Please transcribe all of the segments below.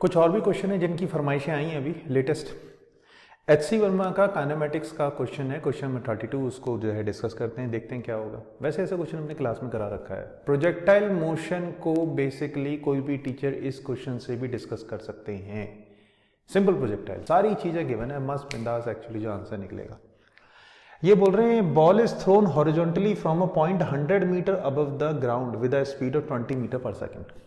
कुछ और भी क्वेश्चन है जिनकी फरमाइशें आई हैं अभी लेटेस्ट। एच.सी. वर्मा का काइनेमेटिक्स का क्वेश्चन है, क्वेश्चन नंबर 32, उसको जो है डिस्कस करते हैं, देखते हैं क्या होगा। वैसे ऐसा क्वेश्चन हमने क्लास में करा रखा है। प्रोजेक्टाइल मोशन को बेसिकली कोई भी टीचर इस क्वेश्चन से भी डिस्कस कर सकते हैं। सिंपल प्रोजेक्टाइल, सारी चीजें गिवन है, मस्त बिंदास एक्चुअली जो आंसर निकलेगा। ये बोल रहे हैं ball is thrown horizontally from a point 100 metre above the ground with a speed of 20 metre per second.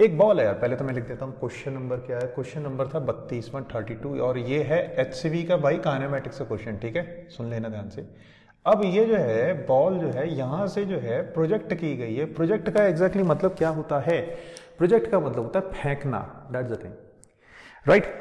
एक बॉल है यार, पहले तो मैं लिख देता हूँ क्वेश्चन नंबर क्या है। क्वेश्चन नंबर था 32वां 32 और ये है एचसीवी का भाई काइनेमेटिक्स का क्वेश्चन, ठीक है, सुन लेना ध्यान से। अब ये जो है बॉल जो है यहां से जो है प्रोजेक्ट की गई है। प्रोजेक्ट का एग्जैक्टली मतलब क्या होता है? प्रोजेक्ट का मतलब होता है फेंकना, दैट्स द थिंग, राइट।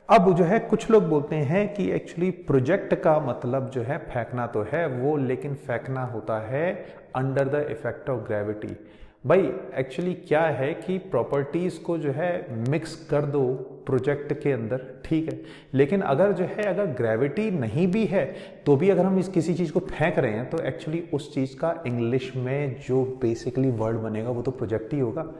अब जो है कुछ लोग बोलते हैं कि एक्चुअली प्रोजेक्ट का मतलब जो है फेंकना तो है वो, लेकिन फेंकना होता है under the effect of gravity. भाई एक्चुअली क्या है कि प्रॉपर्टीज को जो है मिक्स कर दो प्रोजेक्ट के अंदर, ठीक है, लेकिन अगर जो है अगर ग्रेविटी नहीं भी है तो भी अगर हम इस किसी चीज को फेंक रहे हैं तो एक्चुअली उस चीज का इंग्लिश में जो बेसिकली वर्ड बनेगा वो तो प्रोजेक्ट ही होगा,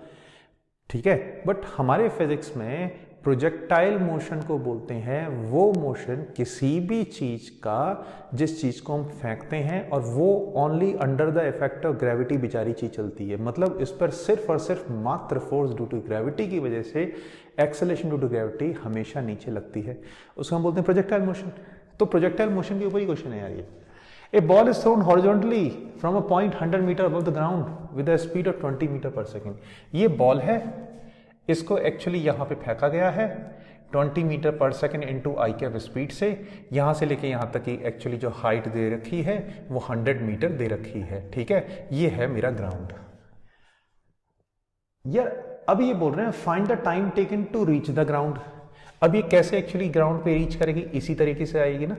ठीक है। बट हमारे फिजिक्स में प्रोजेक्टाइल मोशन को बोलते हैं वो मोशन किसी भी चीज का जिस चीज को हम फेंकते हैं और वो only under the effect of gravity बेचारी चीज चलती है, मतलब इस पर सिर्फ और सिर्फ मात्र फोर्स ड्यू टू ग्रेविटी की वजह से एक्सेलेरेशन ड्यू टू ग्रेविटी हमेशा नीचे लगती है, उसको हम बोलते हैं प्रोजेक्टाइल मोशन। तो प्रोजेक्टाइल मोशन के ऊपर ही क्वेश्चन है यार ये। A ball is thrown horizontally from a point 100 metre above the ground with a speed of 20 metre per second. ये बॉल है, इसको एक्चुअली यहां पे फेंका गया है 20 metre per second into i cap speed से, यहां से लेके यहां तक की एक्चुअली जो हाइट दे रखी है वो 100 मीटर दे रखी है, ठीक है। ये है मेरा ग्राउंड। यार अब ये बोल रहे हैं find the time taken to reach the ground. अब ये कैसे एक्चुअली ग्राउंड पे रीच करेगी? इसी तरीके से आएगी ना।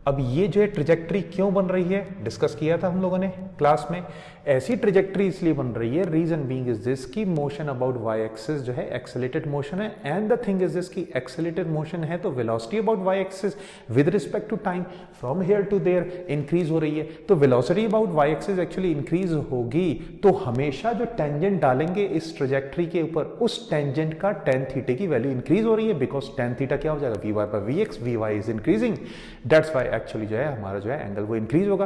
अब ये जो है ट्रिजेक्टरी क्यों बन रही है, डिस्कस किया था हम लोगों ने क्लास में। ऐसी ट्रिजेक्टरी इसलिए बन रही है, रीजन बीइंग इज दिस की मोशन अबाउट वाई एक्सिस जो है एक्सेलेरेटेड मोशन है, and the thing is this की एक्सेलेरेटेड मोशन है तो velocity about Y axis with respect to time from here to there increase हो रही है। तो velocity about Y axis actually increase होगी तो हमेशा जो टेंजेंट डालेंगे इस ट्रिजेक्टरी के ऊपर उस टेंजेंट का टेन थीटा की वैल्यू इंक्रीज हो रही है, बिकॉज टेन थीटा क्या हो जाएगा वी वाई पर v x, v y is increasing, that's why actually जो है हमारा जो है एंगल वो इंक्रीज होगा।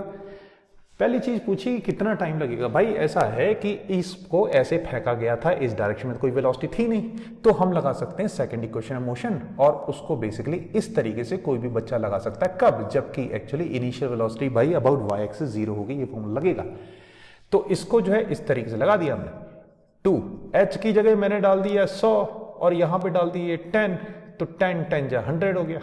पहली चीज पूछी कि कितना टाइम लगेगा। भाई ऐसा है कि इसको ऐसे फेंका गया था इस डायरेक्शन में, कोई वेलोसिटी थी नहीं, तो हम लगा सकते हैं सेकंड इक्वेशन ऑफ मोशन और उसको बेसिकली इस तरीके से कोई भी बच्चा लगा सकता है। कब? जबकि एक्चुअली इनिशियल वेलोसिटी भाई अबाउट वाई एक्सिस 0 होगी, ये फॉर्मूला लगेगा। तो इसको जो है इस तरीके से लगा दिया हमने। 2 h की जगह मैंने डाल दिया 100 और यहां पे डाल दिए 10, तो 10 10 जा 100 हो गया,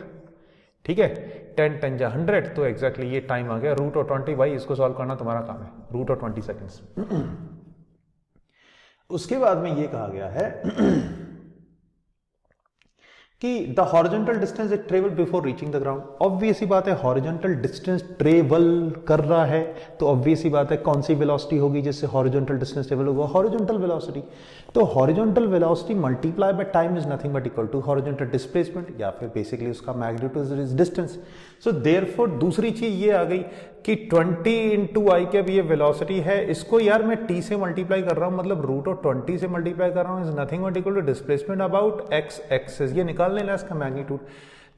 ठीक है। 10 10 जा 100 तो एग्जैक्टली ये टाइम आ गया रूट और 20। भाई इसको सॉल्व करना तुम्हारा काम है, रूट और 20 सेकेंड्स। उसके बाद में ये कहा गया है कि the horizontal distance it travel before reaching the ground. Obvious ही बात है हॉरिजॉन्टल डिस्टेंस ट्रेवल कर रहा है तो ऑब्वियस ही बात है कौन सी वेलोसिटी होगी जिससे हॉरिजॉन्टल डिस्टेंस ट्रेवल होगा, हॉरिजॉन्टल वेलोसिटी। तो horizontal velocity multiply by time is nothing but equal to horizontal displacement या फिर बेसिकली उसका magnitude is distance. So therefore दूसरी चीज ये आ गई कि 20 इंटू आई कैप ये वेलोसिटी है, इसको यार मैं t से मल्टीप्लाई कर रहा हूं, मतलब रूट और 20 से मल्टीप्लाई कर रहा हूं, is nothing but equal to displacement about x axis. ये निकाल लेना इसका मैग्नीट्यूड।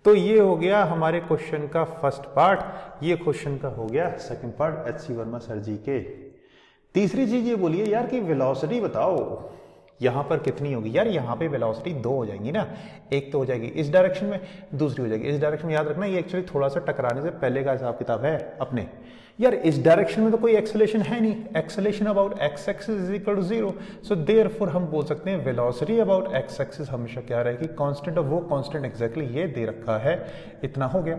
तो ये हो गया हमारे क्वेश्चन का फर्स्ट पार्ट, ये क्वेश्चन का हो गया सेकंड पार्ट एच.सी. वर्मा सर जी के। तीसरी चीज ये बोलिए यार कि वेलोसिटी बताओ यहां पर कितनी होगी। यार यहां पे वेलोसिटी 2 हो जाएंगी ना, एक तो हो जाएगी इस डायरेक्शन में, दूसरी हो जाएगी इस डायरेक्शन में। याद रखना ये एक्चुअली थोड़ा सा टकराने से पहले का हिसाब किताब है अपने। यार इस डायरेक्शन में तो कोई एक्सेलेरेशन है नहीं, acceleration about x axis is equal to 0, so therefore हम बोल सकते हैं वेलोसिटी अबाउट एक्स एक्सिस हमेशा क्या रहेगी, कांस्टेंट। और वो कांस्टेंट एग्जैक्टली ये दे रखा है, इतना हो गया।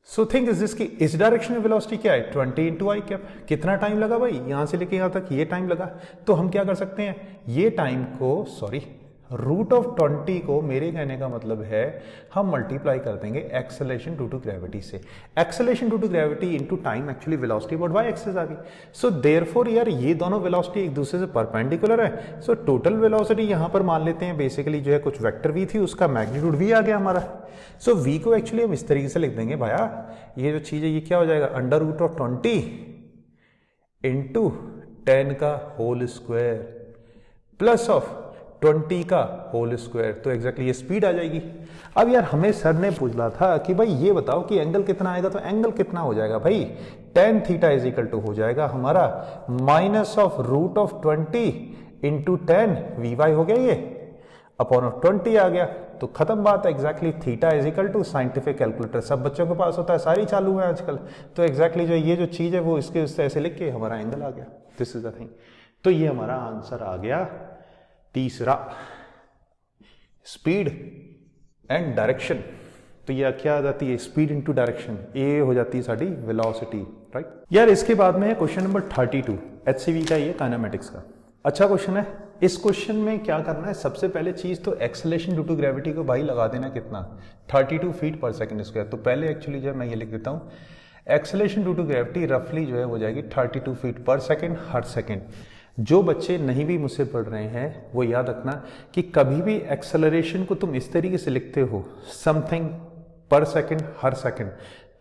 सो थिंक इज दिस की इस डायरेक्शन में वेलोसिटी क्या है 20 इंटू आई कैप। कितना टाइम लगा भाई यहां से लेके यहां तक, ये टाइम लगा। तो हम क्या कर सकते हैं, ये टाइम को रूट ऑफ 20 को, मेरे कहने का मतलब है हम मल्टीप्लाई कर देंगे एक्सेलेरेशन ड्यू टू ग्रेविटी से। Acceleration due to gravity into time actually velocity about Y axis आ गई। सो देयरफॉर यार ये दोनों वेलोसिटी एक दूसरे से परपेंडिकुलर है। सो टोटल वेलोसिटी यहां पर मान लेते हैं बेसिकली जो है कुछ वेक्टर v थी, उसका मैग्नीट्यूड v आ गया हमारा। सो v को एक्चुअली हम इस तरीके से लिख देंगे भाया, ये जो चीज है ये क्या हो जाएगा अंडर रूट ऑफ 20 इंटू 10 का होल स्क्वायर प्लस ऑफ 20 का होल स्क्वायर, तो एग्जैक्टली ये स्पीड आ जाएगी। अब यार हमें सर ने पूछा था कि भाई ये बताओ कि एंगल कितना आएगा, तो एंगल कितना हो जाएगा भाई, tan theta is equal to हो जाएगा हमारा minus of root of 20 into tan v हो गया, ये अपॉन ऑफ 20 आ गया, तो खत्म बात है। Exactly theta is equal to scientific calculator सब बच्चों के पास होता है, सारी चालू है आजकल, तो एग्जैक्टली जो ये जो चीज है वो इसके उससे ऐसे लिख के हमारा एंगल आ गया, दिस इज द थिंग। तो ये हमारा आंसर आ गया तीसरा, स्पीड एंड डायरेक्शन। तो ये क्या आ जाती है, स्पीड इनटू डायरेक्शन, ये हो जाती है साडी वेलोसिटी, राइट। यार इसके बाद में है क्वेश्चन नंबर 32 एचसीवी का, ये काइनेमेटिक्स का अच्छा क्वेश्चन है। इस क्वेश्चन में क्या करना है, सबसे पहले चीज तो एक्सेलरेशन ड्यू टू ग्रेविटी को भाई लगा देना कितना, 32 फीट पर सेकंड स्क्वायर। तो पहले एक्चुअली जो है मैं ये लिख देता हूँ, एक्सेलरेशन ड्यू टू ग्रेविटी रफली जो है हो जाएगी 32 फीट पर सेकंड हर सेकंड। जो बच्चे नहीं भी मुझसे पढ़ रहे हैं वो याद रखना कि कभी भी एक्सेलरेशन को तुम इस तरीके से लिखते हो, समथिंग पर सेकंड हर सेकंड,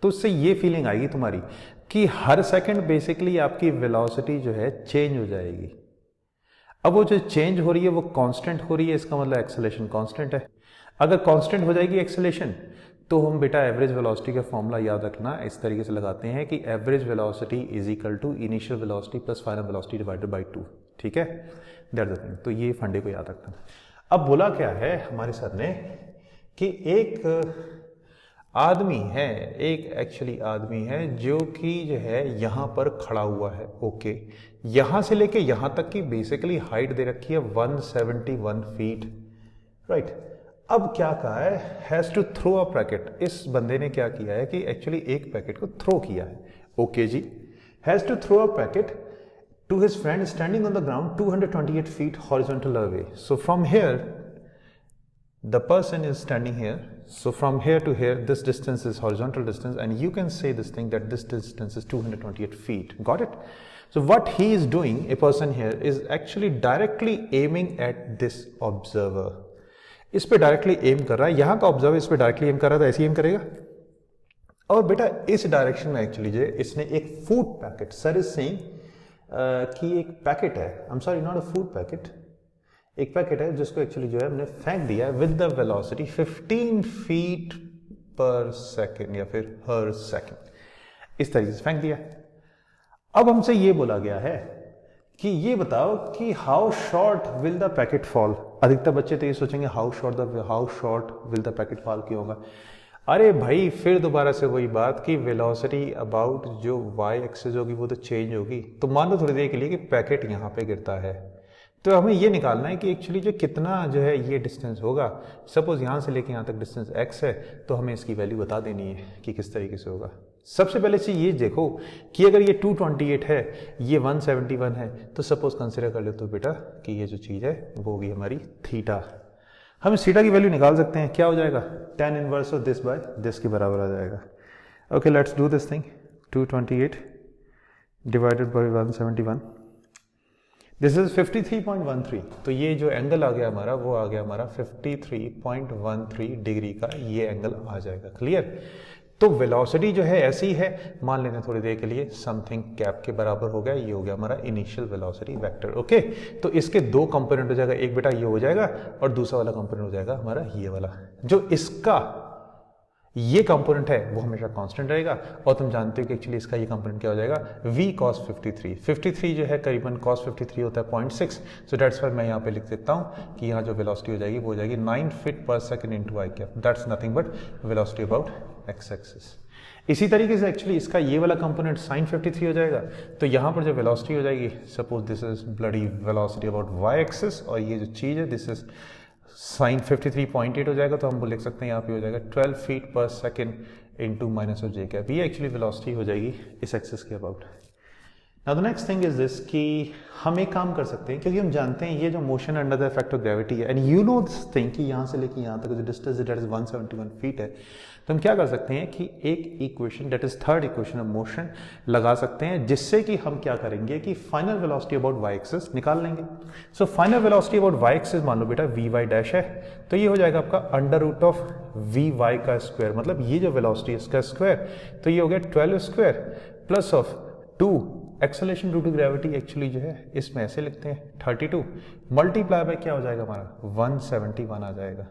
तो उससे ये फीलिंग आएगी तुम्हारी कि हर सेकंड बेसिकली आपकी वेलोसिटी जो है चेंज हो जाएगी। अब वो जो चेंज हो रही है वो कांस्टेंट हो रही है, इसका मतलब एक्सेलरेशन कांस्टेंट है। अगर कांस्टेंट हो जाएगी एक्सेलरेशन तो हम बेटा एवरेज वेलोसिटी का फॉर्मूला याद रखना इस तरीके से लगाते हैं कि average velocity is equal to initial velocity plus final velocity divided by 2, ठीक है, दैट्स द थिंग। तो ये फंडे को याद रखना। अब बोला क्या है हमारे सर ने कि एक आदमी है, एक एक्चुअली आदमी है जो कि जो है यहां पर खड़ा हुआ है, ओके, यहां से लेके यहां तक की बेसिकली हाइट दे रखी है 171 फीट, राइट। अब क्या कहा है, has to throw a packet, इस बंदे ने क्या किया है कि एक्चुअली एक पैकेट को थ्रो किया है, ओके जी, has to throw a packet to his friend standing on the ground 228 feet horizontal away. So from here the person is standing here, so from here to here this distance is horizontal distance, and you can say this thing that this distance is 228 feet, got it? So what he is doing, a person here is actually directly aiming at this observer, इस पे directly M कर रहा है, यहाँ का observer इस पे directly M कर रहा था, ऐसे एम करेगा। और बेटा इस डायरेक्शन में एक्चुअली जो इसने एक food packet, sir is saying कि एक पैकेट है, आई am sorry not a food packet, एक पैकेट है जिसको एक्चुअली जो है हमने फेंक दिया विद द वेलोसिटी 15 फीट पर सेकेंड या फिर हर सेकेंड, इस तरीके से फेंक दिया। अब हमसे ये बोला गया है कि ये बताओ कि how short will the packet fall. अधिकतर बच्चे तो ये सोचेंगे how short will the packet fall क्यों होगा। अरे भाई फिर दोबारा से वही बात कि वेलोसिटी अबाउट जो वाई एक्सिस होगी वो तो चेंज होगी। तो मान लो थोड़ी देर के लिए कि पैकेट यहाँ पे गिरता है, तो हमें ये निकालना है कि एक्चुअली जो कितना जो है ये डिस्टेंस होगा। सपोज यहाँ से लेके यहाँ तक डिस्टेंस x है, तो हमें इसकी वैल्यू बता देनी है कि किस तरीके से होगा। सबसे पहले चीज ये देखो कि अगर ये 228 है, ये 171 है, तो सपोज कंसिडर कर ले तो बेटा कि ये जो चीज है वो होगी हमारी थीटा। हम इस थीटा की वैल्यू निकाल सकते हैं, क्या हो जाएगा, tan inverse of this by this के बराबर आ जाएगा। Okay let's do this thing, 228 divided by 171, this is 53.13। तो ये जो एंगल आ गया हमारा वो आ गया हमारा 53.13 डिग्री का, ये एंगल आ जाएगा। क्लियर। तो वेलोसिटी जो है ऐसी है, मान लेना थोड़ी देर के लिए समथिंग कैप के बराबर हो गया, ये हो गया हमारा इनिशियल वेलोसिटी वेक्टर। ओके, तो इसके दो कंपोनेंट हो जाएगा, एक बेटा ये हो जाएगा और दूसरा वाला कंपोनेंट हो जाएगा हमारा ये वाला। जो इसका ये कंपोनेंट है वो हमेशा कांस्टेंट रहेगा, और तुम जानते हो कि एक्चुअली इसका ये कंपोनेंट क्या हो जाएगा, v cos 53। 53 जो है करीबन cos 53 होता है 0.6, सो दैट्स व्हाई मैं यहाँ पे लिख देता हूँ कि यहाँ जो वेलोसिटी हो जाएगी वो हो जाएगी 9 feet per second into I cap, that's nothing but velocity about x axis. इसी तरीके से एक्चुअली इसका ये वाला कंपोनेंट sin 53 हो जाएगा, तो यहाँ पर जो वेलोसिटी हो जाएगी, suppose this is bloody velocity about Y axis, और ये जो चीज़ है दिस इज sin 53.8 हो जाएगा, तो हम वो लिख सकते हैं यहाँ पे हो जाएगा 12 फीट पर second into minus of J cap. ये एक्चुअली वेलोसिटी हो जाएगी इस एक्सिस के about. Now the next thing is this कि हम एक काम कर सकते हैं, क्योंकि हम जानते हैं ये जो motion under the effect of gravity है, and you know this thing कि यहाँ से लेके यहाँ तक जो डिस्टेंस दैट इज 171 फीट है, तो हम क्या कर सकते हैं कि एक equation that is third equation of motion लगा सकते हैं, जिससे कि हम क्या करेंगे कि final velocity about Y axis निकाल लेंगे। So final velocity about Y axis मान लो बेटा वी वाई डैश है, तो ये हो जाएगा आपका under root of V Y का स्क्वायर, मतलब ये जो वेलोसिटी है इसका स्क्वायर, तो ये हो गया 12 square plus of 2 acceleration due to gravity actually जो है इसमें ऐसे लिखते हैं 32 मल्टीप्लाई बाय क्या हो जाएगा हमारा 171 आ जाएगा।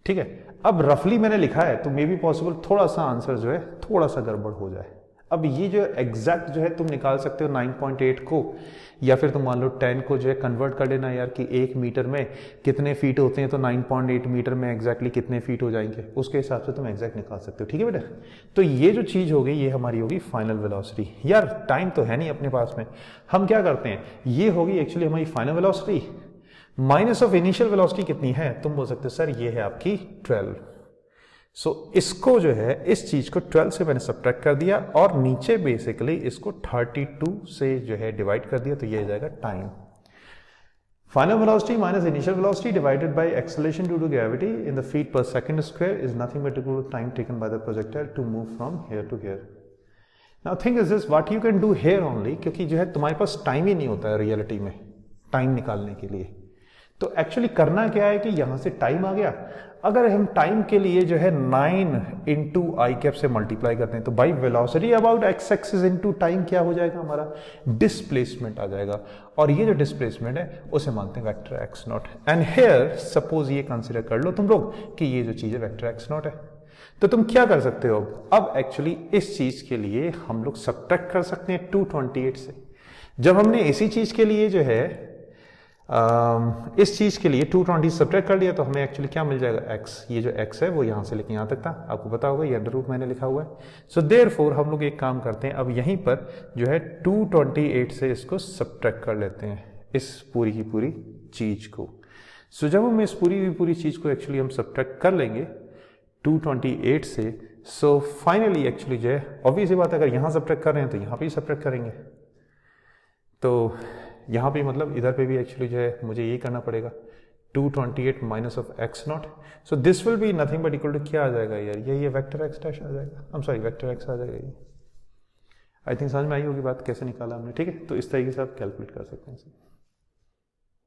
ठीक है, अब रफली मैंने लिखा है तो मे बी पॉसिबल थोड़ा सा आंसर जो है थोड़ा सा गड़बड़ हो जाए। अब ये जो एग्जैक्ट जो है तुम निकाल सकते हो 9.8 को, या फिर तुम मान लो 10 को जो है कन्वर्ट कर लेना यार कि 1 मीटर में कितने फीट होते हैं, तो 9.8 मीटर में एग्जैक्टली कितने फीट हो जाएंगे, उसके हिसाब से तुम एग्जैक्ट निकाल सकते हो। ठीक है बेटा, तो ये जो चीज़ हो गई ये हमारी होगी फाइनल वेलोसिटी। यार टाइम तो है नहीं अपने पास में, हम क्या करते हैं, ये होगी एक्चुअली हमारी final velocity minus of initial velocity कितनी है, तुम बोल सकते हो सर ये है आपकी 12। सो इसको जो है इस चीज को 12 से मैंने सब्ट्रैक्ट कर दिया और नीचे बेसिकली इसको 32 से जो है डिवाइड कर दिया, तो ये हो जाएगा time. Final velocity minus initial velocity divided by acceleration due to gravity in the feet per second square is nothing but equal to time taken by the projectile to move from here to here. Now think is this what you can do here only, क्योंकि जो है तुम्हारे पास time ही नहीं होता है reality में time निकालने के लिए। तो एक्चुअली करना क्या है कि यहां से टाइम आ गया, अगर हम टाइम के लिए जो है 9 इंटू आई कैप से मल्टीप्लाई करते हैं तो by velocity about x axis into time क्या हो जाएगा हमारा डिस्प्लेसमेंट आ जाएगा, और ये जो डिस्प्लेसमेंट है उसे मानते हैं vector x not. And here suppose ये कंसिडर कर लो तुम लोग कि ये जो चीज है वेक्टर एक्स नॉट है, तो तुम क्या कर सकते हो, अब एक्चुअली इस चीज के लिए हम लोग सब्ट्रैक्ट कर सकते हैं 228 से। जब हमने इसी चीज के लिए जो है इस चीज के लिए 220 सब्ट्रैक्ट कर लिया तो हमें एक्चुअली क्या मिल जाएगा x, ये जो x है वो यहां से लेके यहां तक था, आपको पता होगा ये अंडर रूट मैंने लिखा हुआ है। सो देयरफॉर हम लोग एक काम करते हैं, अब यहीं पर जो है 228 से इसको सब्ट्रैक्ट कर लेते हैं इस पूरी की पूरी चीज को। सो जब हम इस पूरी की पूरी चीज को एक्चुअली हम सब्ट्रैक्ट कर लेंगे 228 से, सो फाइनली एक्चुअली जो है ऑब्वियस बात है अगर यहां सब्ट्रैक्ट कर रहे हैं तो यहां पे सब्ट्रैक्ट करेंगे, तो यहाँ पे मतलब इधर पे भी एक्चुअली जो है मुझे यही करना पड़ेगा 228 minus of X naught. So this will be nothing but equal to क्या आ जाएगा यार, ये वेक्टर एक्स डैश आ जाएगा, I am sorry vector X आ जाएगा ये। आई थिंक समझ में आई होगी बात कैसे निकाला हमने। ठीक है, तो इस तरीके से आप कैलकुलेट कर सकते हैं।